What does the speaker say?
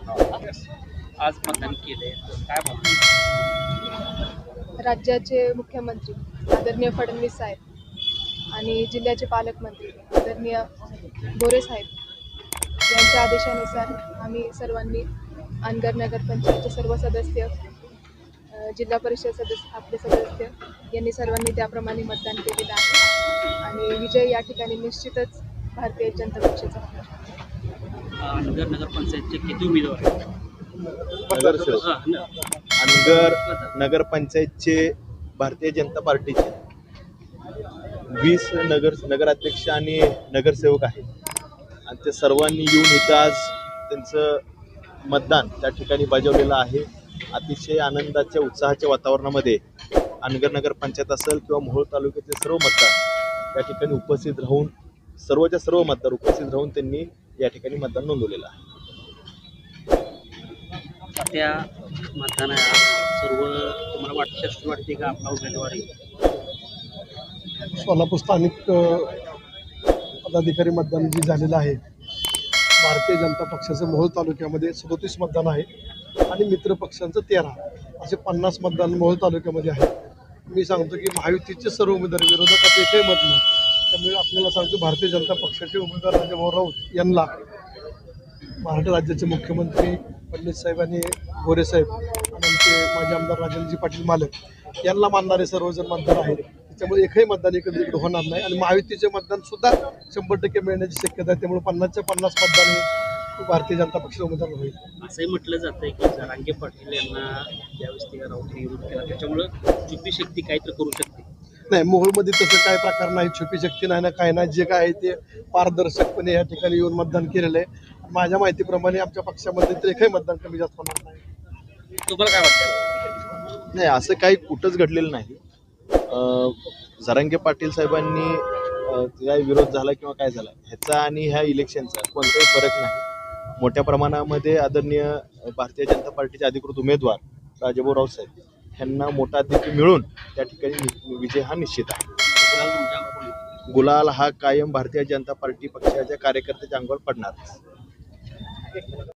आज मतदान केले काय म्हणतात? राज्याचे मुख्यमंत्री आदरणीय फडणवीस साहेब आणि जिल्ह्याचे पालकमंत्री आदरणीय गोरे साहेब यांच्या आदेशानुसार आम्ही सर्वांनी अनगर नगरपंचायतचे सर्व सदस्य, जिल्हा परिषद सदस्य, आपले सदस्य यांनी सर्वांनी त्याप्रमाणे मतदान केलेलं आहे आणि विजय या ठिकाणी निश्चितच भारतीय जनता पक्षाचा होणार. अनगर नगरपंचायतचे किती उमेदवार आहेत? नगरसेवक अनगर नगरपंचायतचे भारतीय जनता पार्टीचे 20 नगराध्यक्ष आणि नगरसेवक आहेत आणि ते सर्वांनी येऊन इथं आज त्यांचं मतदान त्या ठिकाणी बजावलेलं आहे. अतिशय आनंदाच्या उत्साहाच्या वातावरणामध्ये अनगर नगरपंचायत असेल किंवा मोहोळ तालुक्यातले सर्व मतदार या ठिकाणी उपस्थित राहून सर्व मतदार उपस्थित राहून त्यांनी या ठिकाणी मतदान नोंदवलेलं आहे. त्या मतदानात सर्व तुम्हाला शास्त्री वाटते का आपला उमेदवारी? सोलापूर स्थानिक पदाधिकारी मतदान जे झालेलं आहे, भारतीय जनता पक्षाचं मोहोळ तालुक्यामध्ये 37 मतदान आहे आणि मित्र पक्षांचं 13, असे 50 मतदान मोहोळ तालुक्यामध्ये आहे. मी सांगतो की महायुतीचे सर्व उमेदवार, विरोधकात एकही मत नाही. त्यामुळे आपल्याला सांगतो भारतीय जनता पक्षाचे उमेदवार राजाभाऊ राऊत यांना महाराष्ट्र राज्याचे मुख्यमंत्री फडणवीस साहेब आणि गोरे साहेब आणि आमचे माजी आमदार राजनजी पाटील मालक यांना मानणारे सर्वजण मतदार आहेत. त्याच्यामुळे एकही मतदान इकडे होणार नाही आणि महायुतीचे मतदान सुद्धा 100% मिळण्याची शक्यता आहे. त्यामुळे 50च्या 50 मतदान हे भारतीय जनता पक्षाचे उमेदवार होईल. असंही म्हटलं जातंय की जरांगे पाटील यांना ज्यावेळेस ते राऊतने विरोध केला त्याच्यामुळं छुपी शक्ती काहीतरी करू शकते. नाही, मोहोळमध्ये तसं काय प्रकार नाही, छुपी शक्ती नाही ना, काय नाही. जे काय आहे ते पारदर्शकपणे या ठिकाणी येऊन मतदान केलेलं आहे. माझ्या माहितीप्रमाणे आमच्या पक्षामध्ये तर एकही मतदान कमी जास्त होणार नाही. तुम्हाला काय वाटतं? नाही, असं काही कुठंच घडलेलं नाही. जरांगे पाटील साहेबांनी काय विरोध झाला किंवा काय झाला ह्याचा आणि ह्या इलेक्शनचा कोणताही फरक नाही. मोठ्या प्रमाणामध्ये आदरणीय भारतीय जनता पार्टीचे अधिकृत उमेदवार राजाभाऊ राऊत साहेब यांना मोठा आधिक्य मिळून त्या ठिकाणी विजय हा निश्चित आहे. गुलाल हा कायम भारतीय जनता पार्टी पक्षाच्या कार्यकर्त्याच्या अंगावर पडणार.